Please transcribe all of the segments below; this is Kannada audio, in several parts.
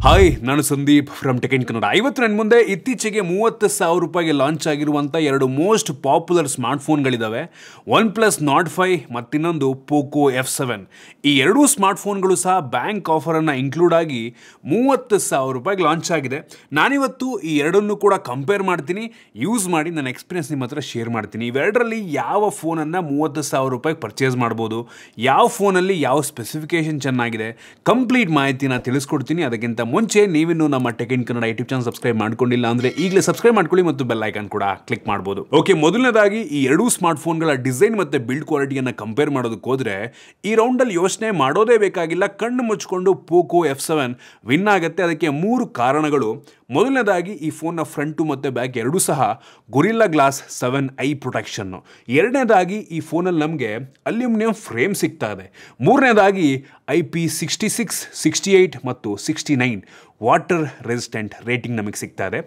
ಹಾಯ್, ನಾನು Sandeep from tech in Kannada. ಇವತ್ತು ನನ್ನ ಮುಂದೆ ಇತ್ತೀಚೆಗೆ 30,000 ರೂಪಾಯಿಗೆ ಲಾಂಚ್ ಆಗಿರುವಂಥ ಎರಡು ಮೋಸ್ಟ್ ಪಾಪ್ಯುಲರ್ ಸ್ಮಾರ್ಟ್ಫೋನ್ಗಳಿದ್ದಾವೆ. OnePlus Nord 5 ಮತ್ತಿನ್ನೊಂದು Poco F7. ಈ ಎರಡೂ ಸ್ಮಾರ್ಟ್ಫೋನ್ಗಳು ಸಹ ಬ್ಯಾಂಕ್ ಆಫರನ್ನು ಇನ್ಕ್ಲೂಡ್ ಆಗಿ 30,000 ರೂಪಾಯಿಗೆ ಲಾಂಚ್ ಆಗಿದೆ. ನಾನಿವತ್ತು ಈ ಎರಡನ್ನು ಕೂಡ ಕಂಪೇರ್ ಮಾಡ್ತೀನಿ, ಯೂಸ್ ಮಾಡಿ ನನ್ನ ಎಕ್ಸ್ಪೀರಿಯನ್ಸ್ ನಿಮ್ಮ ಹತ್ರ ಶೇರ್ ಮಾಡ್ತೀನಿ. ಇವೆರಡರಲ್ಲಿ ಯಾವ ಫೋನನ್ನು 30,000 ರೂಪಾಯಿಗೆ ಪರ್ಚೇಸ್ ಮಾಡ್ಬೋದು, ಯಾವ ಫೋನಲ್ಲಿ ಯಾವ ಸ್ಪೆಸಿಫಿಕೇಶನ್ ಚೆನ್ನಾಗಿದೆ, ಕಂಪ್ಲೀಟ್ ಮಾಹಿತಿನ ತಿಳಿಸ್ಕೊಡ್ತೀನಿ. ಅದಕ್ಕಿಂತ ಮುಂಚೆ ನೀವಿನ್ನು ನಮ್ಮ tech in Kannada YouTube channel subscribe ಮಾಡ್ಕೊಂಡಿಲ್ಲ ಅಂದ್ರೆ ಈಗಲೇ ಸಬ್ಸ್ಕ್ರೈಬ್ ಮಾಡ್ಕೊಳ್ಳಿ ಮತ್ತು ಬೆಲ್ ಐಕಾನ್ ಕೂಡ ಕ್ಲಿಕ್ ಮಾಡಬಹುದು. ಓಕೆ, ಮೊದಲನೇದಾಗಿ ಈ ಎರಡೂ ಸ್ಮಾರ್ಟ್ ಫೋನ್ಗಳ ಡಿಸೈನ್ ಮತ್ತೆ ಬಿಲ್ಡ್ ಕ್ವಾಲಿಟಿಯನ್ನು ಕಂಪೇರ್ ಮಾಡೋದಕ್ಕೆ ಹೋದ್ರೆ ಈ ರೌಂಡಲ್ಲಿ ಯೋಚನೆ ಮಾಡೋದೇ ಬೇಕಾಗಿಲ್ಲ. ಕಣ್ಣು ಮುಚ್ಕೊಂಡು Poco F7 ವಿನ್ ಆಗುತ್ತೆ. ಅದಕ್ಕೆ 3 ಕಾರಣಗಳು. ಮೊದಲನೇದಾಗಿ ಈ ಫೋನ್ನ ಫ್ರಂಟು ಮತ್ತು ಬ್ಯಾಕ್ ಎರಡೂ ಸಹ ಗೊರಿಲ್ಲಾ ಗ್ಲಾಸ್ 7 ಐ ಪ್ರೊಟೆಕ್ಷನ್ನು. ಎರಡನೇದಾಗಿ ಈ ಫೋನಲ್ಲಿ ನಮಗೆ ಅಲ್ಯೂಮಿನಿಯಂ ಫ್ರೇಮ್ ಸಿಗ್ತಾ ಇದೆ. ಮೂರನೇದಾಗಿ IP66, 68 ಮತ್ತು 69 ವಾಟರ್ ರೆಸಿಸ್ಟೆಂಟ್ ರೇಟಿಂಗ್ ನಮಗೆ ಸಿಗ್ತಾ ಇದೆ.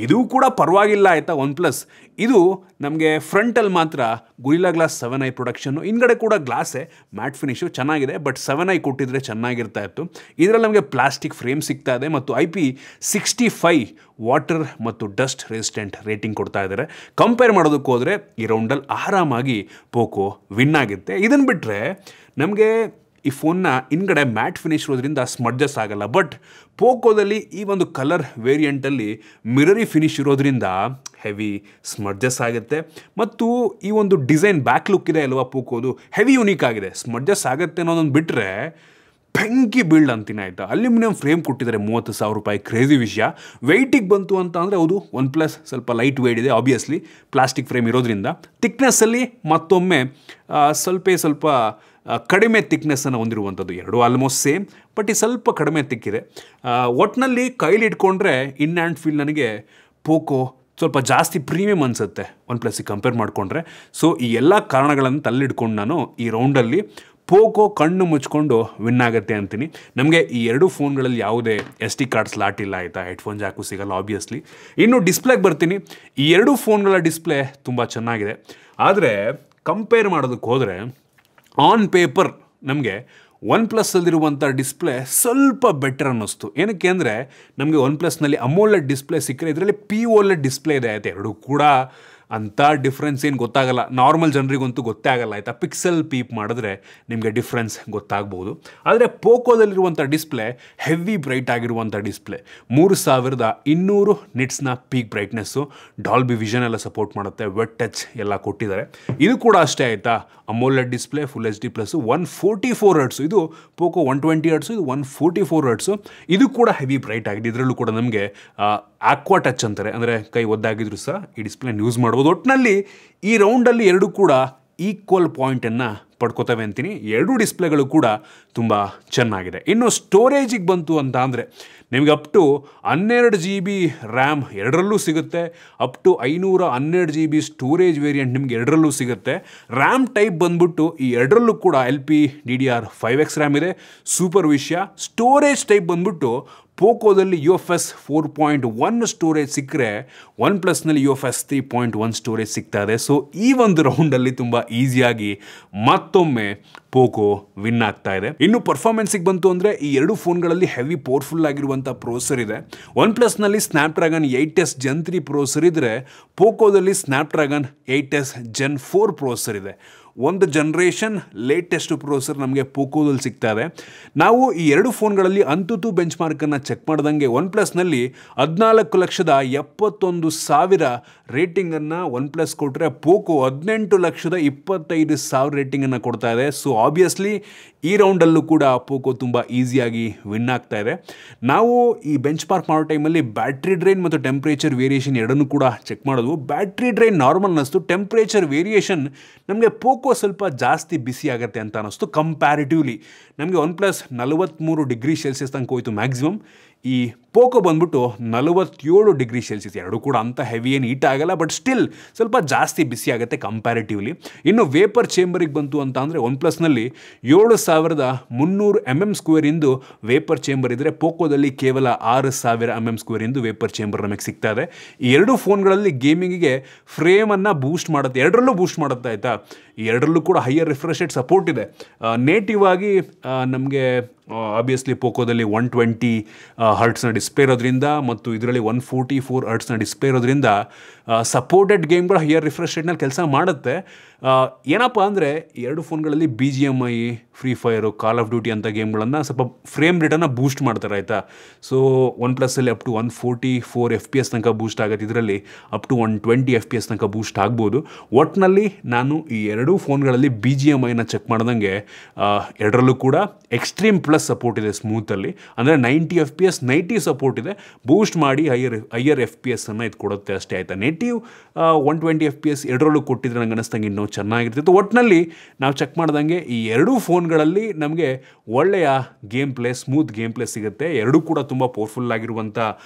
ಇದು ಕೂಡ ಪರವಾಗಿಲ್ಲ ಆಯಿತಾ. OnePlus ಇದು ನಮಗೆ ಫ್ರಂಟಲ್ಲಿ ಮಾತ್ರ ಗೊರಿಲ್ಲಾ ಗ್ಲಾಸ್ 7 ಐ ಪ್ರೊಡಕ್ಷನ್ನು, ಹಿಂದ್ಗಡೆ ಕೂಡ ಗ್ಲಾಸೇ, ಮ್ಯಾಟ್ ಫಿನಿಶು ಚೆನ್ನಾಗಿದೆ. ಬಟ್ 7 ಐ ಕೊಟ್ಟಿದ್ರೆ ಚೆನ್ನಾಗಿರ್ತಾ ಇತ್ತು. ಇದರಲ್ಲಿ ನಮಗೆ ಪ್ಲಾಸ್ಟಿಕ್ ಫ್ರೇಮ್ ಸಿಗ್ತಾ ಇದೆ ಮತ್ತು IP65 ವಾಟರ್ ಮತ್ತು ಡಸ್ಟ್ ರೆಸಿಸ್ಟೆಂಟ್ ರೇಟಿಂಗ್ ಕೊಡ್ತಾ ಇದ್ದಾರೆ. ಕಂಪೇರ್ ಮಾಡೋದಕ್ಕೆ ಹೋದರೆ ಈ ರೌಂಡಲ್ಲಿ ಆರಾಮಾಗಿ Poco ವಿನ್ ಆಗುತ್ತೆ. ಇದನ್ನು ಬಿಟ್ಟರೆ ನಮಗೆ ಈ ಫೋನ್ನ ಹಿಂದ್ಗಡೆ ಮ್ಯಾಟ್ ಫಿನಿಶ್ ಇರೋದ್ರಿಂದ ಸ್ಮಡ್ಜಸ್ ಆಗಲ್ಲ. ಬಟ್ ಪೋಕೋದಲ್ಲಿ ಈ ಒಂದು ಕಲರ್ ವೇರಿಯಂಟಲ್ಲಿ ಮಿರರಿ ಫಿನಿಶ್ ಇರೋದ್ರಿಂದ ಹೆವಿ ಸ್ಮಡ್ಜಸ್ ಆಗುತ್ತೆ. ಮತ್ತು ಈ ಒಂದು ಡಿಸೈನ್ ಬ್ಯಾಕ್ ಲುಕ್ ಇದೆ ಅಲ್ವಾ ಪೋಕೋದು, ಹೆವಿ ಯುನೀಕ್ ಆಗಿದೆ. ಸ್ಮಡ್ಜಸ್ ಆಗುತ್ತೆ ಅನ್ನೋದನ್ನು ಬಿಟ್ಟರೆ ಬೆಂಕಿ ಬಿಲ್ಡ್ ಅಂತೀನಿ ಆಯಿತಾ. ಅಲ್ಯೂಮಿನಿಯಂ ಫ್ರೇಮ್ ಕೊಟ್ಟಿದ್ದಾರೆ 30,000 ರೂಪಾಯಿ, ಕ್ರೇಜಿ ವಿಷಯ. ವೆಯ್ಟಿಗೆ ಬಂತು ಅಂತ ಅಂದರೆ ಹೌದು OnePlus ಸ್ವಲ್ಪ ಲೈಟ್ ವೆಯ್ಟ್ ಇದೆ, ಆಬ್ವಿಯಸ್ಲಿ ಪ್ಲಾಸ್ಟಿಕ್ ಫ್ರೇಮ್ ಇರೋದ್ರಿಂದ. ಥಿಕ್ನೆಸ್ಸಲ್ಲಿ ಮತ್ತೊಮ್ಮೆ ಸ್ವಲ್ಪ ಕಡಿಮೆ ಥಿಕ್ನೆಸ್ಸನ್ನು ಹೊಂದಿರುವಂಥದ್ದು. ಎರಡು ಆಲ್ಮೋಸ್ಟ್ ಸೇಮ್, ಬಟ್ ಈ ಸ್ವಲ್ಪ ಕಡಿಮೆ ತಿಕ್ಕಿದೆ. ಒಟ್ಟಿನಲ್ಲಿ ಕೈಲಿ ಇಟ್ಕೊಂಡ್ರೆ ಇನ್ ಹ್ಯಾಂಡ್ ಫೀಲ್ ನನಗೆ Poco ಸ್ವಲ್ಪ ಜಾಸ್ತಿ ಪ್ರೀಮಿಯಮ್ ಅನಿಸುತ್ತೆ OnePlusಗೆ ಕಂಪೇರ್ ಮಾಡಿಕೊಂಡ್ರೆ. ಸೊ ಈ ಎಲ್ಲ ಕಾರಣಗಳನ್ನು ತಲ್ಲಿಡ್ಕೊಂಡು ನಾನು ಈ ರೌಂಡಲ್ಲಿ Poco ಕಣ್ಣು ಮುಚ್ಕೊಂಡು ವಿನ್ ಆಗುತ್ತೆ ಅಂತೀನಿ. ನಮಗೆ ಈ ಎರಡು ಫೋನ್ಗಳಲ್ಲಿ ಯಾವುದೇ SD ಕಾರ್ಡ್ ಸ್ಲಾಟ್ ಇಲ್ಲ ಆಯಿತಾ, ಹೆಡ್ಫೋನ್ ಜಾಕು ಸಿಗಲ್ಲ ಆಬ್ವಿಯಸ್ಲಿ. ಇನ್ನು ಡಿಸ್ಪ್ಲೇಗೆ ಬರ್ತೀನಿ. ಈ ಎರಡು ಫೋನ್ಗಳ ಡಿಸ್ಪ್ಲೇ ತುಂಬ ಚೆನ್ನಾಗಿದೆ. ಆದರೆ ಕಂಪೇರ್ ಮಾಡೋದಕ್ಕೆ ಹೋದರೆ ಆನ್ ಪೇಪರ್ ನಮಗೆ OnePlusಸಲ್ಲಿರುವಂಥ ಡಿಸ್ಪ್ಲೇ ಸ್ವಲ್ಪ ಬೆಟರ್ ಅನ್ನಿಸ್ತು. ಏನಕ್ಕೆ ಅಂದರೆ ನಮಗೆ OnePlusನಲ್ಲಿ ಅಮೋಲೆಡ್ ಡಿಸ್ಪ್ಲೇ ಸಿಕ್ಕರೆ ಇದರಲ್ಲಿ POLED ಡಿಸ್ಪ್ಲೇ ಇದೆ ಆಯಿತಾ. ಎರಡು ಕೂಡ ಅಂಥ ಡಿಫ್ರೆನ್ಸ್ ಏನು ಗೊತ್ತಾಗಲ್ಲ, ನಾರ್ಮಲ್ ಜನರಿಗಂತೂ ಗೊತ್ತೇ ಆಗಲ್ಲ ಆಯಿತಾ. ಪಿಕ್ಸೆಲ್ ಪೀಪ್ ಮಾಡಿದ್ರೆ ನಿಮಗೆ ಡಿಫ್ರೆನ್ಸ್ ಗೊತ್ತಾಗ್ಬೋದು. ಆದರೆ ಪೋಕೋದಲ್ಲಿರುವಂಥ ಡಿಸ್ಪ್ಲೇ ಹೆವಿ ಬ್ರೈಟ್ ಆಗಿರುವಂಥ ಡಿಸ್ಪ್ಲೇ, 3200 ನಿಟ್ಸ್ನ ಪೀಕ್ ಬ್ರೈಟ್ನೆಸ್ಸು, ಡಾಲ್ಬಿ ವಿಷನ್ ಎಲ್ಲ ಸಪೋರ್ಟ್ ಮಾಡುತ್ತೆ, ವೆಟ್ ಟಚ್ ಎಲ್ಲ ಕೊಟ್ಟಿದ್ದಾರೆ. ಇದು ಕೂಡ ಅಷ್ಟೇ ಆಯಿತಾ, AMOLED display, full HD plus, 144 hertz. ಇದು Poco 120 ಹರ್ಟ್ಸು, ಇದು 144 ಹರ್ಟ್ಸು. ಇದು ಕೂಡ ಹೆವಿ ಬ್ರೈಟ್ ಆಗಿದೆ. ಇದರಲ್ಲೂ ಕೂಡ ನಮಗೆ ಆಕ್ವಾ ಟಚ್ ಅಂತಾರೆ, ಅಂದರೆ ಕೈ ಒದ್ದಾಗಿದ್ರು ಸಹ ಈ ಡಿಸ್ಪ್ಲೇನ ಯೂಸ್ ಮಾಡ್ಬೋದು. ಒಟ್ಟಿನಲ್ಲಿ ಈ ರೌಂಡಲ್ಲಿ ಎರಡು ಕೂಡ ಈಕ್ವಲ್ ಪಾಯಿಂಟನ್ನು ಪಡ್ಕೋತವೆ ಅಂತೀನಿ. ಎರಡೂ ಡಿಸ್ಪ್ಲೇಗಳು ಕೂಡ ತುಂಬ ಚೆನ್ನಾಗಿದೆ. ಇನ್ನು ಸ್ಟೋರೇಜಿಗೆ ಬಂತು ಅಂತ ಅಂದರೆ ನಿಮಗೆ ಅಪ್ ಟು 12 GB ರ್ಯಾಮ್ ಎರಡರಲ್ಲೂ ಸಿಗುತ್ತೆ. Up to 512 GB storage variant ನಿಮಗೆ ಎರಡರಲ್ಲೂ ಸಿಗುತ್ತೆ. ರ್ಯಾಮ್ ಟೈಪ್ ಬಂದ್ಬಿಟ್ಟು ಈ ಎರಡರಲ್ಲೂ ಕೂಡ LPDDR5X ರ್ಯಾಮ್ ಇದೆ, ಸೂಪರ್ ವಿಷಯ. ಸ್ಟೋರೇಜ್ ಟೈಪ್ ಬಂದ್ಬಿಟ್ಟು ಪೋಕೋದಲ್ಲಿ UFS 4.1 ಸ್ಟೋರೇಜ್ ಸಿಕ್ಕರೆ OnePlusನಲ್ಲಿ UFS 3.1 ಸ್ಟೋರೇಜ್ ಸಿಗ್ತಾ ಇದೆ. ಸೊ ಈ ಒಂದು ರೌಂಡಲ್ಲಿ ತುಂಬ ಈಸಿಯಾಗಿ ಮತ್ತೊಮ್ಮೆ Poco ವಿನ್ ಆಗ್ತಾ ಇದೆ. ಇನ್ನು ಪರ್ಫಾರ್ಮೆನ್ಸಿಗೆ ಬಂತು ಅಂದರೆ ಈ ಎರಡು ಫೋನ್ಗಳಲ್ಲಿ ಹೆವಿ ಪವರ್ಫುಲ್ ಆಗಿರುವಂಥ ಪ್ರೋಸೆಸರ್ ಇದೆ. OnePlusನಲ್ಲಿ ಸ್ನ್ಯಾಪ್ಡ್ರ್ಯಾಗನ್ 8S Gen 3 ಪ್ರೋಸೆಸರ್ ಇದ್ದರೆ ಪೋಕೋದಲ್ಲಿ ಸ್ನ್ಯಾಪ್ಡ್ರ್ಯಾಗನ್ 8S Gen 4 ಪ್ರೋಸೆಸರ್ ಇದೆ. ಒಂದು ಜನರೇಷನ್ ಲೇಟೆಸ್ಟ್ ಪ್ರೋಸೆಸರ್ ನಮಗೆ ಪೋಕೋದಲ್ಲಿ ಸಿಗ್ತಾ ಇದೆ. ನಾವು ಈ ಎರಡು ಫೋನ್ಗಳಲ್ಲಿ ಅಂತೂ ಬೆಂಚ್ ಮಾರ್ಕನ್ನು ಚೆಕ್ ಮಾಡ್ದಂಗೆ OnePlusನಲ್ಲಿ 14,71,000 ರೇಟಿಂಗನ್ನು OnePlus ಕೊಟ್ಟರೆ Poco 18,25,000 ರೇಟಿಂಗನ್ನು ಕೊಡ್ತಾ ಇದೆ. ಸೊ ಆಬ್ವಿಯಸ್ಲಿ ಈ ರೌಂಡಲ್ಲೂ ಕೂಡ Poco ತುಂಬ ಈಸಿಯಾಗಿ ವಿನ್ ಆಗ್ತಾ ಇದೆ. ನಾವು ಈ ಬೆಂಚ್ ಮಾರ್ಕ್ ಮಾಡೋ ಟೈಮಲ್ಲಿ ಬ್ಯಾಟ್ರಿ ಡ್ರೈನ್ ಮತ್ತು ಟೆಂಪ್ರೇಚರ್ ವೇರಿಯೇಷನ್ ಎರಡನ್ನೂ ಕೂಡ ಚೆಕ್ ಮಾಡೋದು. ಬ್ಯಾಟ್ರಿ ಡ್ರೈನ್ ನಾರ್ಮಲ್ ಅನ್ನಿಸ್ತು, ಟೆಂಪ್ರೇಚರ್ ವೇರಿಯೇಷನ್ ನಮಗೆ Poco ಸ್ವಲ್ಪ ಜಾಸ್ತಿ ಬಿಸಿ ಆಗುತ್ತೆ ಅಂತ ಅನ್ನಿಸ್ತು ಕಂಪ್ಯಾರಿಟಿವ್ಲಿ. ನಮಗೆ OnePlus 43 ಡಿಗ್ರಿ ಸೆಲ್ಸಿಯಸ್ ತನಕ ಹೋಯಿತು ಮ್ಯಾಕ್ಸಿಮಮ್. ಈ Poco ಬಂದ್ಬಿಟ್ಟು 47 ಡಿಗ್ರಿ ಸೆಲ್ಸಿಯಸ್. ಎರಡು ಕೂಡ ಅಂಥ ಹೆವಿ ಏನು ಹೀಟ್ ಆಗಲ್ಲ, ಬಟ್ ಸ್ಟಿಲ್ ಸ್ವಲ್ಪ ಜಾಸ್ತಿ ಬಿಸಿ ಆಗುತ್ತೆ ಕಂಪ್ಯಾರಿಟಿವ್ಲಿ. ಇನ್ನು ವೇಪರ್ ಚೇಂಬರಿಗೆ ಬಂತು ಅಂತ ಅಂದರೆ OnePlusನಲ್ಲಿ 7,300 mm² ಇಂದು ವೇಪರ್ ಚೇಂಬರ್ ಇದ್ದರೆ ಪೋಕೋದಲ್ಲಿ ಕೇವಲ 6,000 mm² ಇಂದು ವೇಪರ್ ಚೇಂಬರ್ ನಮಗೆ ಸಿಗ್ತಾ ಇದೆ. ಈ ಎರಡು ಫೋನ್ಗಳಲ್ಲಿ ಗೇಮಿಂಗಿಗೆ ಫ್ರೇಮನ್ನು ಬೂಸ್ಟ್ ಮಾಡುತ್ತೆ, ಎರಡರಲ್ಲೂ ಬೂಸ್ಟ್ ಮಾಡುತ್ತೆ ಆಯಿತಾ. ಈ ಎರಡರಲ್ಲೂ ಕೂಡ ಹೈಯರ್ ರಿಫ್ರೆಶ್ ರೇಟ್ ಸಪೋರ್ಟ್ ಇದೆ. ನೇಟಿವ್ ಆಗಿ ನಮಗೆ ಆಬ್ವಿಯಸ್ಲಿ ಪೋಕೋದಲ್ಲಿ 120 ಹರ್ಟ್ಸ್ನ ಡಿಸ್ಪ್ಲೇ ಇರೋದ್ರಿಂದ ಮತ್ತು ಇದರಲ್ಲಿ 144 ಹರ್ಟ್ಸ್ನ ಡಿಸ್ಪ್ಲೇ ಇರೋದ್ರಿಂದ ಸಪೋರ್ಟೆಡ್ ಗೇಮ್ಗಳು ಹೈಯರ್ ರಿಫ್ರೆಶ್ ರೇಟ್ನಲ್ಲಿ ಕೆಲಸ ಮಾಡುತ್ತೆ. ಏನಪ್ಪ ಅಂದರೆ ಎರಡು ಫೋನ್ಗಳಲ್ಲಿ BGMI, free fire, Call of duty ಅಂತ ಗೇಮ್ಗಳನ್ನು ಸ್ವಲ್ಪ ಫ್ರೇಮ್ ರೇಟನ್ನು ಬೂಸ್ಟ್ ಮಾಡ್ತಾರೆ ಆಯಿತಾ. ಸೊ OnePlusಲ್ಲಿ ಅಪ್ ಟು 144 FPS ತನಕ ಬೂಸ್ಟ್ ಆಗುತ್ತೆ, ಇದರಲ್ಲಿ ಅಪ್ ಟು 120 FPS ತನಕ ಬೂಸ್ಟ್ ಆಗ್ಬೋದು. ಒಟ್ಟಿನಲ್ಲಿ ನಾನು ಈ ಎರಡೂ ಫೋನ್ಗಳಲ್ಲಿ BGMIನ ಚೆಕ್ ಮಾಡ್ದಂಗೆ ಎರಡರಲ್ಲೂ ಕೂಡ ಎಕ್ಸ್ಟ್ರೀಮ್ ಪ್ಲಸ್ ಸಪೋರ್ಟ್ ಇದೆ ಸ್ಮೂತಲ್ಲಿ, ಅಂದರೆ 90 FPS 90 ಸಪೋರ್ಟ್ ಇದೆ. ಬೂಸ್ಟ್ ಮಾಡಿ ಹೈಯರ್ FPS ಅನ್ನು ಇದು ಕೊಡುತ್ತೆ ಅಷ್ಟೇ ಆಯಿತಾ. ನೆಟಿವ್ 120 FPS ಎರಡರಲ್ಲೂ ಕೊಟ್ಟಿದ್ರೆ ನಂಗೆ ಅನ್ನಿಸ್ತಂಗೆ ಇನ್ನೂ ಚೆನ್ನಾಗಿರ್ತಿತ್ತು. ಒಟ್ಟಿನಲ್ಲಿ ನಾವು ಚೆಕ್ ಮಾಡ್ದಂಗೆ ಈ ಎರಡೂ ಫೋನ್ಗಳಲ್ಲಿ ನಮಗೆ ಒಳ್ಳೆಯ ಸ್ಮೂತ್ ಗೇಮ್ ಪ್ಲೇ ಸಿಗುತ್ತೆ. ಎರಡೂ ಕೂಡ ತುಂಬ ಪವರ್ಫುಲ್ ಆಗಿರುವಂಥ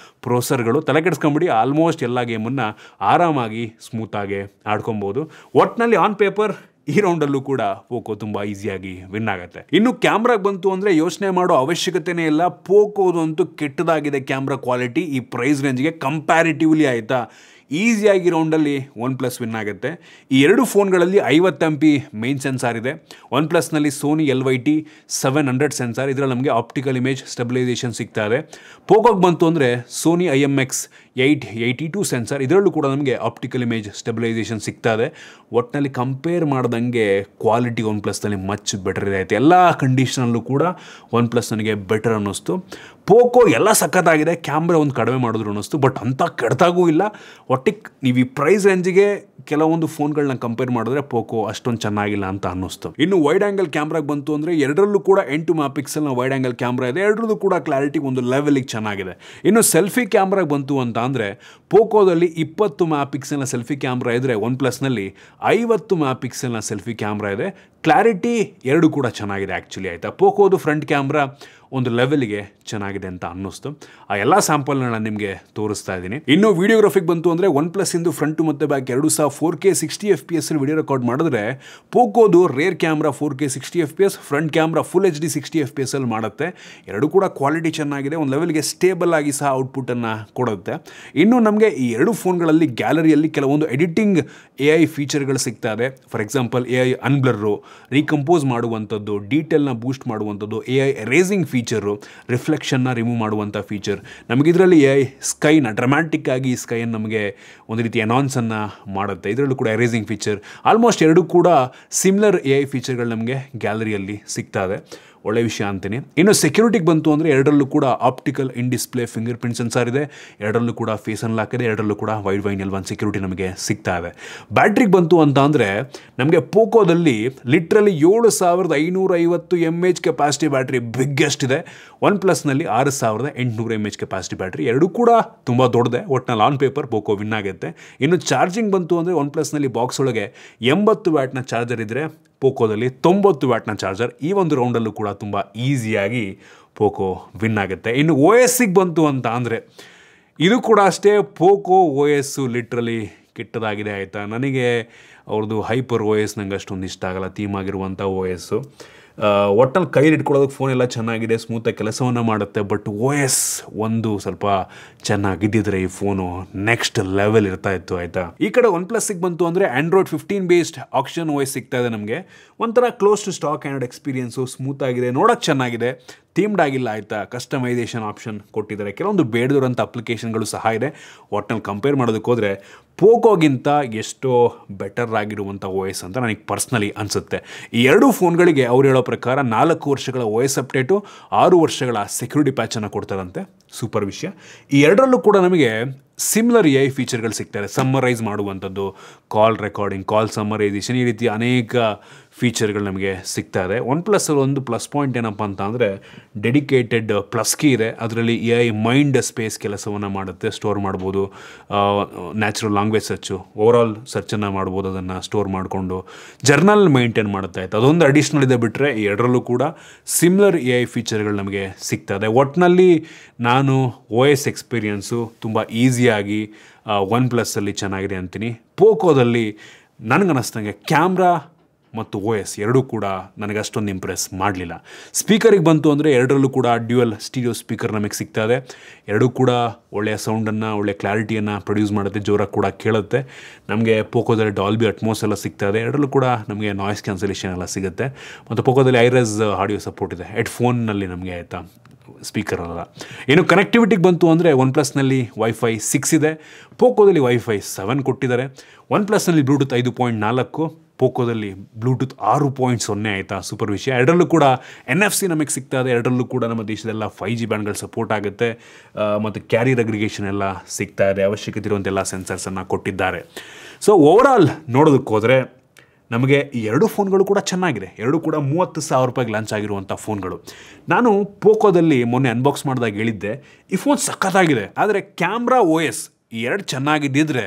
ಪ್ರೊಸೆಸರ್ಗಳು. ತಲೆ ಕೆಡಿಸ್ಕೊಂಬಿಡಿ, ಆಲ್ಮೋಸ್ಟ್ ಎಲ್ಲ ಗೇಮನ್ನು ಆರಾಮಾಗಿ ಸ್ಮೂತಾಗಿ ಆಡ್ಕೊಬೋದು. ಒಟ್ಟಿನಲ್ಲಿ ಆನ್ ಪೇಪರ್ ಈ ರೌಂಡಲ್ಲೂ ಕೂಡ ಪೋಕೋ ತುಂಬ ಈಸಿಯಾಗಿ ವಿನ್ ಆಗುತ್ತೆ. ಇನ್ನು ಕ್ಯಾಮ್ರಾಗೆ ಬಂತು ಅಂದರೆ ಯೋಚನೆ ಮಾಡೋ ಅವಶ್ಯಕತೆನೇ ಇಲ್ಲ. ಪೋಕೋದಂತೂ ಕೆಟ್ಟದಾಗಿದೆ ಕ್ಯಾಮ್ರಾ ಕ್ವಾಲಿಟಿ ಈ ಪ್ರೈಸ್ ರೇಂಜ್ಗೆ ಕಂಪ್ಯಾರಿಟಿವ್ಲಿ ಆಯಿತಾ. ಈಸಿಯಾಗಿ ರೌಂಡಲ್ಲಿ OnePlus ವಿನ್ ಆಗುತ್ತೆ. ಈ ಎರಡು ಫೋನ್ಗಳಲ್ಲಿ 50 MP ಮೇನ್ ಸೆನ್ಸಾರ್ ಇದೆ. OnePlusನಲ್ಲಿ ಸೋನಿ LYT 700 ಸೆನ್ಸಾರ್, ಇದರಲ್ಲಿ ನಮಗೆ ಆಪ್ಟಿಕಲ್ ಇಮೇಜ್ ಸ್ಟೆಬಿಲೈಸೇಷನ್ ಸಿಗ್ತಾ ಇದೆ. ಪೋಕೋಗೆ ಬಂತು ಅಂದರೆ ಸೋನಿ IMX 882 ಸೆನ್ಸಾರ್, ಇದರಲ್ಲೂ ಕೂಡ ನಮಗೆ ಆಪ್ಟಿಕಲ್ ಇಮೇಜ್ ಸ್ಟೆಬಿಲೈಸೇಷನ್ ಸಿಗ್ತಾ ಇದೆ. ಒಟ್ಟಿನಲ್ಲಿ ಕಂಪೇರ್ ಮಾಡ್ದಂಗೆ ಕ್ವಾಲಿಟಿ OnePlusನಲ್ಲಿ ಮಚ್ ಬೆಟರ್ ಇದೆ ಆಯಿತು. ಎಲ್ಲ ಕಂಡೀಷನಲ್ಲೂ ಕೂಡ OnePlus ನನಗೆ ಬೆಟರ್ ಅನ್ನಿಸ್ತು. ಪೋಕೋ ಎಲ್ಲ ಸಖತ್ತಾಗಿದೆ, ಕ್ಯಾಮ್ರಾ ಒಂದು ಕಡಿಮೆ ಮಾಡಿದ್ರು ಅನ್ನಿಸ್ತು, ಬಟ್ ಅಂಥ ಕೆಡ್ತಾಗೂ ಇಲ್ಲ. ಒಟ್ಟಿಗೆ ನೀವು ಈ ಪ್ರೈಸ್ ರೇಂಜಿಗೆ ಕೆಲವೊಂದು ಫೋನ್ಗಳನ್ನ ಕಂಪೇರ್ ಮಾಡಿದ್ರೆ ಪೋಕೋ ಅಷ್ಟೊಂದು ಚೆನ್ನಾಗಿಲ್ಲ ಅಂತ ಅನ್ನಿಸ್ತು. ಇನ್ನು ವೈಡ್ ಆ್ಯಂಗಲ್ ಕ್ಯಾಮ್ರಾಗೆ ಬಂತು ಅಂದರೆ ಎರಡರಲ್ಲೂ ಕೂಡ 8 MP ವೈಡ್ ಆ್ಯಂಗಲ್ ಕ್ಯಾಮ್ರಾ ಇದೆ. ಎರಡರಲ್ಲೂ ಕೂಡ ಕ್ಲಾರಿಟಿ ಒಂದು ಲೆವೆಲಿಗೆ ಚೆನ್ನಾಗಿದೆ. ಇನ್ನು ಸೆಲ್ಫಿ ಕ್ಯಾಮ್ರಾಗೆ ಬಂತು ಅಂತ ಅಂದರೆ ಪೋಕೋದಲ್ಲಿ 20 MP ಸೆಲ್ಫಿ ಕ್ಯಾಮ್ರಾ ಇದ್ದರೆ OnePlusನಲ್ಲಿ 50 MP ಸೆಲ್ಫಿ ಕ್ಯಾಮ್ರಾ ಇದೆ. ಕ್ಲಾರಿಟಿ ಎರಡು ಕೂಡ ಚೆನ್ನಾಗಿದೆ ಆ್ಯಕ್ಚುಲಿ ಆಯಿತಾ. ಪೋಕೋದು ಫ್ರಂಟ್ ಕ್ಯಾಮ್ರಾ ಒಂದು ಲೆವೆಲ್ಗೆ ಚೆನ್ನಾಗಿದೆ ಅಂತ ಅನ್ನಿಸ್ತು. ಆ ಎಲ್ಲ ಸ್ಯಾಂಪಲ್ನ ನಾನು ನಿಮಗೆ ತೋರಿಸ್ತಾ ಇದ್ದೀನಿ. ಇನ್ನು ವಿಡಿಯೋಗ್ರಫಿಗೆ ಬಂತು ಅಂದರೆ OnePlus ಇಂದು ಫ್ರಂಟು ಮತ್ತು ಬ್ಯಾಕ್ ಎರಡು ಸಹ 4K 60 FPS ವಿಡಿಯೋ ರೆಕಾರ್ಡ್ ಮಾಡಿದ್ರೆ ಪೋಕೋದು rear camera 4K 60 FPS, front camera full HD 60 FPS ಅಲ್ಲಿ ಮಾಡುತ್ತೆ. ಎರಡು ಕೂಡ ಕ್ವಾಲಿಟಿ ಚೆನ್ನಾಗಿದೆ, ಒಂದು ಲೆವೆಲ್ಗೆ ಸ್ಟೇಬಲ್ ಆಗಿ ಸಹ ಔಟ್ಪುಟ್ಟನ್ನು ಕೊಡುತ್ತೆ. ಇನ್ನು ನಮಗೆ ಈ ಎರಡು ಫೋನ್ಗಳಲ್ಲಿ ಗ್ಯಾಲರಿಯಲ್ಲಿ ಕೆಲವೊಂದು ಎಡಿಟಿಂಗ್ AI ಫೀಚರ್ಗಳು ಸಿಗ್ತಾ ಇದೆ. ಫಾರ್ ಎಕ್ಸಾಂಪಲ್ AI ಅನ್ಬ್ಲರು, ರೀಕಂಪೋಸ್ ಮಾಡುವಂಥದ್ದು, ಡೀಟೇಲ್ನ ಬೂಸ್ಟ್ ಮಾಡುವಂಥದ್ದು, AI ಎರೇಸಿಂಗ್ ಫೀಚರು, ರಿಫ್ಲೆಕ್ಷನ್ನ ರಿಮೂವ್ ಮಾಡುವಂಥ ಫೀಚರ್. ನಮಗೆ ಇದರಲ್ಲಿ AI ಸ್ಕೈನ ಡ್ರಾಮ್ಯಾಟಿಕ್ ಆಗಿ ಸ್ಕೈಯನ್ನು ನಮಗೆ ಒಂದು ರೀತಿ ಅನೌನ್ಸನ್ನು ಮಾಡುತ್ತೆ. ಇದರಲ್ಲೂ ಕೂಡ ಎರೇಸಿಂಗ್ ಫೀಚರ್. ಆಲ್ಮೋಸ್ಟ್ ಎರಡು ಕೂಡ ಸಿಮಿಲರ್ AI ಫೀಚರ್ಗಳು ನಮಗೆ ಗ್ಯಾಲರಿಯಲ್ಲಿ ಸಿಗ್ತಾ ಇದೆ. ಒಳ್ಳೆ ವಿಷಯ ಅಂತೀನಿ. ಇನ್ನು ಸೆಕ್ಯೂರಿಟಿಗೆ ಬಂತು ಅಂದರೆ ಎರಡರಲ್ಲೂ ಕೂಡ optical in display fingerprint sensor ಇದೆ. ಎರಡರಲ್ಲೂ ಕೂಡ ಫೇಸ್ ಅನ್ಲಾಕ್ ಇದೆ. ಎರಡರಲ್ಲೂ ಕೂಡ ವೈಡ್ ವೈನ್ L1 ಸೆಕ್ಯೂರಿಟಿ ನಮಗೆ ಸಿಗ್ತಾ ಇದೆ. ಬ್ಯಾಟ್ರಿಗೆ ಬಂತು ಅಂತ ಅಂದರೆ ನಮಗೆ ಪೋಕೋದಲ್ಲಿ literally 7550 mAh capacity battery biggest ಇದೆ. OnePlusನಲ್ಲಿ 6800 mAh ಕೆಪಾಸಿಟಿ ಬ್ಯಾಟ್ರಿ, ಎರಡೂ ಕೂಡ ತುಂಬ ದೊಡ್ಡದೆ. ಒಟ್ಟಿನಲ್ಲಿ ಆನ್ ಪೇಪರ್ ಪೋಕೋ ವಿನ್ ಆಗುತ್ತೆ. ಇನ್ನು ಚಾರ್ಜಿಂಗ್ ಬಂತು ಅಂದರೆ OnePlusನಲ್ಲಿ ಬಾಕ್ಸ್ ಒಳಗೆ 80 ವ್ಯಾಟ್ನ ಚಾರ್ಜರ್ ಇದ್ದರೆ ಪೋಕೋದಲ್ಲಿ 90 ವ್ಯಾಟ್ನ ಚಾರ್ಜರ್. ಈ ಒಂದು ರೌಂಡಲ್ಲೂ ಕೂಡ ತುಂಬ ಈಸಿಯಾಗಿ ಪೋಕೋ ವಿನ್ ಆಗುತ್ತೆ. ಇನ್ನು OSಗೆ ಬಂತು ಅಂತ ಅಂದರೆ ಇದು ಕೂಡ ಅಷ್ಟೇ, ಪೋಕೋ OS ಲಿಟ್ರಲಿ ಕೆಟ್ಟದಾಗಿದೆ ಆಯಿತಾ. ನನಗೆ ಅವ್ರದ್ದು ಹೈಪರ್ OS ನಂಗೆ ಅಷ್ಟೊಂದು ಇಷ್ಟ ಆಗಲ್ಲ, ಥೀಮ್ ಆಗಿರುವಂಥ OS. ಒಟ್ಟಲ್ಲಿ ಕೈಲಿ ಇಟ್ಕೊಳ್ಳೋದಕ್ಕೆ ಫೋನ್ ಎಲ್ಲ ಚೆನ್ನಾಗಿದೆ, ಸ್ಮೂತಾಗಿ ಕೆಲಸವನ್ನು ಮಾಡುತ್ತೆ. ಬಟ್ OS ಒಂದು ಸ್ವಲ್ಪ ಚೆನ್ನಾಗಿದ್ದಿದ್ರೆ ಈ ಫೋನು ನೆಕ್ಸ್ಟ್ ಲೆವೆಲ್ ಇರ್ತಾ ಇತ್ತು ಆಯಿತಾ. ಈ ಕಡೆ OnePlusಗೆ ಬಂತು ಅಂದರೆ Android 15 ಬೇಸ್ಡ್ ಆಕ್ಷನ್ OS ಸಿಗ್ತಾ ಇದೆ ನಮಗೆ. ಒಂಥರ close to stock and experience, ಸ್ಮೂತಾಗಿದೆ, ನೋಡೋಕ್ಕೆ ಚೆನ್ನಾಗಿದೆ, ಥೀಮ್ಡ್ ಆಗಿಲ್ಲ ಆಯಿತಾ. ಕಸ್ಟಮೈಸೇಷನ್ ಆಪ್ಷನ್ ಕೊಟ್ಟಿದ್ದಾರೆ, ಕೆಲವೊಂದು ಬೇಡದಿರೋಂಥ ಅಪ್ಲಿಕೇಶನ್ಗಳು ಸಹ ಇದೆ. ಒಟ್ಟಿನಲ್ಲಿ ಕಂಪೇರ್ ಮಾಡೋದಕ್ಕೆ ಹೋದರೆ ಪೋಕೋಗಿಂತ ಎಷ್ಟೋ ಬೆಟರ್ ಆಗಿರುವಂಥ OS ಅಂತ ನನಗೆ ಪರ್ಸ್ನಲಿ ಅನಿಸುತ್ತೆ. ಈ ಎರಡೂ ಫೋನ್ಗಳಿಗೆ ಅವ್ರು ಹೇಳೋ ಪ್ರಕಾರ 4 ವರ್ಷಗಳ OS ಅಪ್ಡೇಟು, 6 ವರ್ಷಗಳ ಸೆಕ್ಯೂರಿಟಿ ಪ್ಯಾಚನ್ನು ಕೊಡ್ತಾರಂತೆ. ಸೂಪರ್ ವಿಷಯ. ಈ ಎರಡರಲ್ಲೂ ಕೂಡ ನಮಗೆ ಸಿಮಿಲರ್ AI ಫೀಚರ್ಗಳು ಸಿಗ್ತಾರೆ. ಸಮ್ಮರೈಸ್ ಮಾಡುವಂಥದ್ದು, ಕಾಲ್ ರೆಕಾರ್ಡಿಂಗ್, ಕಾಲ್ ಸಮ್ಮರೈಸೇಷನ್, ಈ ರೀತಿ ಅನೇಕ ಫೀಚರ್ಗಳು ನಮಗೆ ಸಿಗ್ತಾ ಇದೆ. OnePlusಲ್ಲಿ ಒಂದು ಪ್ಲಸ್ ಪಾಯಿಂಟ್ ಏನಪ್ಪ ಅಂತ ಅಂದರೆ ಡೆಡಿಕೇಟೆಡ್ ಪ್ಲಸ್ ಕೀ ಇದೆ. ಅದರಲ್ಲಿ AI ಮೈಂಡ್ ಸ್ಪೇಸ್ ಕೆಲಸವನ್ನು ಮಾಡುತ್ತೆ, ಸ್ಟೋರ್ ಮಾಡ್ಬೋದು. ನ್ಯಾಚುರಲ್ ಲ್ಯಾಂಗ್ವೇಜ್ ಸರ್ಚು, ಓವರಾಲ್ ಸರ್ಚನ್ನು ಮಾಡ್ಬೋದು, ಅದನ್ನು ಸ್ಟೋರ್ ಮಾಡಿಕೊಂಡು ಜರ್ನಲ್ ಮೈಂಟೈನ್ ಮಾಡುತ್ತೆ ಆಯಿತು. ಅದೊಂದು ಅಡಿಷ್ನಲ್ ಇದೆ. ಬಿಟ್ಟರೆ ಈ ಎರಡರಲ್ಲೂ ಕೂಡ ಸಿಮಿಲರ್ AI ಫೀಚರ್ಗಳು ನಮಗೆ ಸಿಗ್ತಾ ಇದೆ. ಒಟ್ಟಿನಲ್ಲಿ ನಾನು OS ಎಕ್ಸ್ಪೀರಿಯನ್ಸು ತುಂಬ ಈಸಿಯಾಗಿ OnePlusಲ್ಲಿ ಚೆನ್ನಾಗಿದೆ ಅಂತೀನಿ. ಪೋಕೋದಲ್ಲಿ ನನಗನ್ನಿಸ್ದಂಗೆ ಕ್ಯಾಮ್ರಾ ಮತ್ತು OS ಎರಡೂ ಕೂಡ ನನಗೆ ಅಷ್ಟೊಂದು ಇಂಪ್ರೆಸ್ ಮಾಡಲಿಲ್ಲ. ಸ್ಪೀಕರಿಗೆ ಬಂತು ಅಂದರೆ ಎರಡರಲ್ಲೂ ಕೂಡ ಡ್ಯುಯಲ್ ಸ್ಟೀರಿಯೋ ಸ್ಪೀಕರ್ ನಮಗೆ ಸಿಗ್ತಾ ಇದೆ. ಎರಡೂ ಕೂಡ ಒಳ್ಳೆಯ ಸೌಂಡನ್ನು, ಒಳ್ಳೆಯ ಕ್ಲಾರಿಟಿಯನ್ನು ಪ್ರೊಡ್ಯೂಸ್ ಮಾಡುತ್ತೆ, ಜೋರಾಗಿ ಕೂಡ ಕೇಳುತ್ತೆ. ನಮಗೆ ಪೋಕೋದಲ್ಲಿ ಡಾಲ್ಬಿ ಅಟ್ಮೋಸ್ ಎಲ್ಲ ಸಿಗ್ತಾ ಇದೆ. ಎರಡರಲ್ಲೂ ಕೂಡ ನಮಗೆ ನಾಯ್ಸ್ ಕ್ಯಾನ್ಸಲೇಷನ್ ಎಲ್ಲ ಸಿಗುತ್ತೆ. ಮತ್ತು ಪೋಕೋದಲ್ಲಿ ಐರೆಸ್ ಆಡಿಯೋ ಸಪೋರ್ಟ್ ಇದೆ, ಹೆಡ್ಫೋನ್ನಲ್ಲಿ ನಮಗೆ ಆಯಿತಾ, ಸ್ಪೀಕರ್ ಅಲ್ಲ. ಏನು ಕನೆಕ್ಟಿವಿಟಿಗೆ ಬಂತು ಅಂದರೆ OnePlusನಲ್ಲಿ Wi-Fi 6 ಇದೆ, ಪೋಕೋದಲ್ಲಿ Wi-Fi 7 ಕೊಟ್ಟಿದ್ದಾರೆ. OnePlusನಲ್ಲಿ ಬ್ಲೂಟೂತ್ 5.4, ಪೋಕೋದಲ್ಲಿ ಬ್ಲೂಟೂತ್ 6.0 ಆಯಿತಾ, ಸೂಪರ್ ವಿಷಯ. ಎರಡರಲ್ಲೂ ಕೂಡ NFC ನಮಗೆ ಸಿಗ್ತಾ ಇದೆ. ಎರಡರಲ್ಲೂ ಕೂಡ ನಮ್ಮ ದೇಶದೆಲ್ಲ 5G ಬ್ಯಾಂಡ್ಗಳು ಸಪೋರ್ಟ್ ಆಗುತ್ತೆ ಮತ್ತು ಕ್ಯಾರಿಯರ್ ಅಗ್ರಿಗೇಷನ್ ಎಲ್ಲ ಸಿಗ್ತಾ ಇದೆ. ಅವಶ್ಯಕತೆ ಇರುವಂತೆಲ್ಲ ಸೆನ್ಸರ್ಸನ್ನು ಕೊಟ್ಟಿದ್ದಾರೆ. ಸೊ ಓವರಾಲ್ ನೋಡೋದಕ್ಕೆ ಹೋದರೆ ನಮಗೆ ಈ ಎರಡು ಫೋನ್ಗಳು ಕೂಡ ಚೆನ್ನಾಗಿದೆ. ಎರಡೂ ಕೂಡ 30,000 ರೂಪಾಯಿಗೆ ಲಾಂಚ್ ಆಗಿರುವಂಥ ಫೋನ್ಗಳು. ನಾನು ಪೋಕೋದಲ್ಲಿ ಮೊನ್ನೆ ಅನ್ಬಾಕ್ಸ್ ಮಾಡಿದಾಗ ಹೇಳಿದ್ದೆ, ಈ ಫೋನ್ ಸಖತ್ತಾಗಿದೆ, ಆದರೆ ಕ್ಯಾಮ್ರಾ OS ಈ ಎರಡು ಚೆನ್ನಾಗಿದ್ದಿದ್ರೆ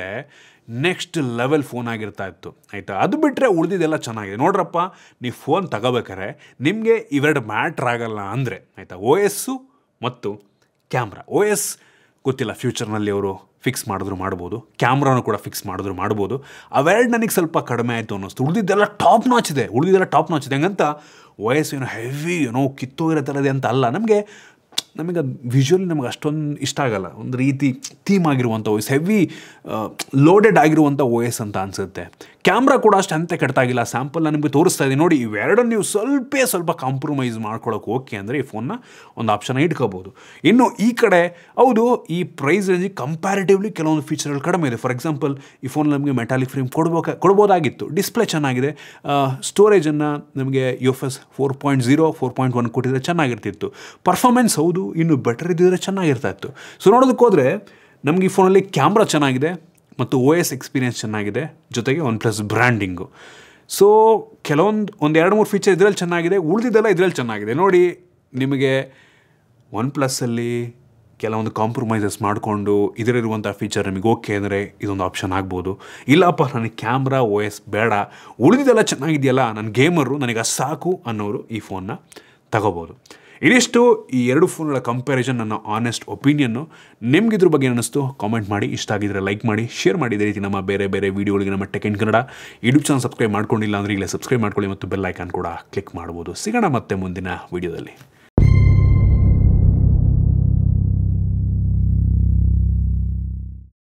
ನೆಕ್ಸ್ಟ್ ಲೆವೆಲ್ ಫೋನ್ ಆಗಿರ್ತಾ ಇತ್ತು ಆಯಿತಾ. ಅದು ಬಿಟ್ಟರೆ ಉಳಿದಿದ್ದೆಲ್ಲ ಚೆನ್ನಾಗಿದೆ. ನೋಡ್ರಪ್ಪ, ನೀವು ಫೋನ್ ತಗೋಬೇಕಾರೆ ನಿಮಗೆ ಇವೆರಡು ಮ್ಯಾಟ್ರ್ ಆಗಲ್ಲ ಅಂದರೆ ಆಯಿತಾ, OS ಮತ್ತು ಕ್ಯಾಮ್ರಾ. OS ಗೊತ್ತಿಲ್ಲ, ಫ್ಯೂಚರ್ನಲ್ಲಿ ಅವರು ಫಿಕ್ಸ್ ಮಾಡಿದ್ರು ಮಾಡ್ಬೋದು, ಕ್ಯಾಮ್ರಾನು ಕೂಡ ಫಿಕ್ಸ್ ಮಾಡಿದ್ರು ಮಾಡ್ಬೋದು. ಅವೆರಡು ನನಗೆ ಸ್ವಲ್ಪ ಕಡಿಮೆ ಆಯಿತು ಅನ್ನಿಸ್ತು. ಉಳಿದಿದ್ದೆಲ್ಲ ಟಾಪ್ ನಾಚ್ ಇದೆ, ಹೆಂಗಂತ OS ಏನೋ ಹೆವಿ ಏನೋ ಕಿತ್ತೋಗಿರೋ ಥರದೇ ಅಂತ ಅಲ್ಲ. ನಮಗೆ ಅದು ವಿಜುವಲಿ ನಮಗೆ ಅಷ್ಟೊಂದು ಇಷ್ಟ ಆಗಲ್ಲ. ಒಂದು ರೀತಿ ಥೀಮ್ ಆಗಿರುವಂಥ OS, ಹೆವಿ ಲೋಡೆಡ್ ಆಗಿರುವಂಥ OS ಅಂತ ಅನಿಸುತ್ತೆ. ಕ್ಯಾಮ್ರಾ ಕೂಡ ಅಷ್ಟು ಅಂತೆ ಕೆಟ್ಟಾಗಿಲ್ಲ. ಸ್ಯಾಂಪಲ್ ನಾನು ನಿಮಗೆ ತೋರಿಸ್ತಾ ಇದ್ದೀನಿ ನೋಡಿ. ಇವೆರಡನ್ನು ನೀವು ಸ್ವಲ್ಪ ಕಾಂಪ್ರಮೈಸ್ ಮಾಡ್ಕೊಳ್ಳೋಕೆ ಓಕೆ ಅಂದರೆ ಈ ಫೋನ್ನ ಒಂದು ಆಪ್ಷನ್ ಇಟ್ಕೋಬೋದು. ಇನ್ನು ಈ ಕಡೆ ಹೌದು, ಈ ಪ್ರೈಸ್ ರೇಂಜಿಗೆ ಕಂಪ್ಯಾರಿಟಿವ್ಲಿ ಕೆಲವೊಂದು ಫೀಚರ್ಗಳು ಕಡಿಮೆ ಇದೆ. ಫಾರ್ ಎಕ್ಸಾಂಪಲ್, ಈ ಫೋನ್ ನಮಗೆ ಮೆಟಾಲಿಕ್ ಫ್ರೇಮ್ ಕೊಡ್ಬೋದಾಗಿತ್ತು. ಡಿಸ್ಪ್ಲೇ ಚೆನ್ನಾಗಿದೆ. ಸ್ಟೋರೇಜನ್ನು ನಮಗೆ UFS 4.0 4.1 ಕೊಟ್ಟಿದ್ರೆ ಚೆನ್ನಾಗಿರ್ತಿತ್ತು. ಪರ್ಫಾರ್ಮೆನ್ಸ್ ಹೌದು, ಇನ್ನು ಬೆಟರ್ ಇದ್ದಿದ್ರೆ ಚೆನ್ನಾಗಿರ್ತಾ ಇತ್ತು. ಸೊ ನೋಡೋದಕ್ಕೆ ಹೋದರೆ ನಮಗೆ ಈ ಫೋನಲ್ಲಿ ಕ್ಯಾಮ್ರಾ ಚೆನ್ನಾಗಿದೆ ಮತ್ತು OS ಎಕ್ಸ್ಪೀರಿಯೆನ್ಸ್ ಚೆನ್ನಾಗಿದೆ, ಜೊತೆಗೆ OnePlus ಬ್ರ್ಯಾಂಡಿಂಗು. ಸೊ ಒಂದು 2-3 ಫೀಚರ್ ಇದರಲ್ಲಿ ಚೆನ್ನಾಗಿದೆ, ಉಳಿದಿದ್ದೆಲ್ಲ ಇದರಲ್ಲಿ ಚೆನ್ನಾಗಿದೆ. ನೋಡಿ, ನಿಮಗೆ OnePlusಲ್ಲಿ ಕೆಲವೊಂದು ಕಾಂಪ್ರಮೈಸಸ್ ಮಾಡಿಕೊಂಡು ಇದರಲ್ಲಿರುವಂಥ ಫೀಚರ್ ನಿಮಗೆ ಓಕೆ ಅಂದರೆ ಇದೊಂದು ಆಪ್ಷನ್ ಆಗ್ಬೋದು. ಇಲ್ಲಪ್ಪ, ನನಗೆ ಕ್ಯಾಮ್ರಾ OS ಬೇಡ, ಉಳಿದಿದ್ದೆಲ್ಲ ಚೆನ್ನಾಗಿದೆಯಲ್ಲ, ನನ್ನ ಗೇಮರು, ನನಗೆ ಅದು ಸಾಕು ಅನ್ನೋರು ಈ ಫೋನ್ನ ತಗೋಬೋದು. ಇದಿಷ್ಟು ಈ ಎರಡು ಫೋನ್ಗಳ ಕಂಪ್ಯಾರಿಸನ್, ನನ್ನ ಆನೆಸ್ಟ್ ಒಪಿನಿಯನ್ನು. ನಿಮ್ಗೆ ಇದ್ರ ಬಗ್ಗೆ ಅನ್ನಿಸ್ತು ಕಾಮೆಂಟ್ ಮಾಡಿ. ಇಷ್ಟ ಆಗಿದ್ರೆ ಲೈಕ್ ಮಾಡಿ, ಶೇರ್ ಮಾಡಿ. ಇದೇ ರೀತಿ ನಮ್ಮ ಬೇರೆ ವೀಡಿಯೋಗಳಿಗೆ ನಮ್ಮ tech in Kannada YouTube channel subscribe ಮಾಡ್ಕೊಂಡಿಲ್ಲ ಅಂದರೆ ಈಗಲೇ ಸಬ್ಸ್ಕ್ರೈಬ್ ಮಾಡ್ಕೊಳ್ಳಿ ಮತ್ತು ಬೆಲ್ ಐಕಾನ್ ಕೂಡ ಕ್ಲಿಕ್ ಮಾಡ್ಬೋದು. ಸಿಗೋಣ ಮತ್ತೆ ಮುಂದಿನ ವೀಡಿಯೋದಲ್ಲಿ.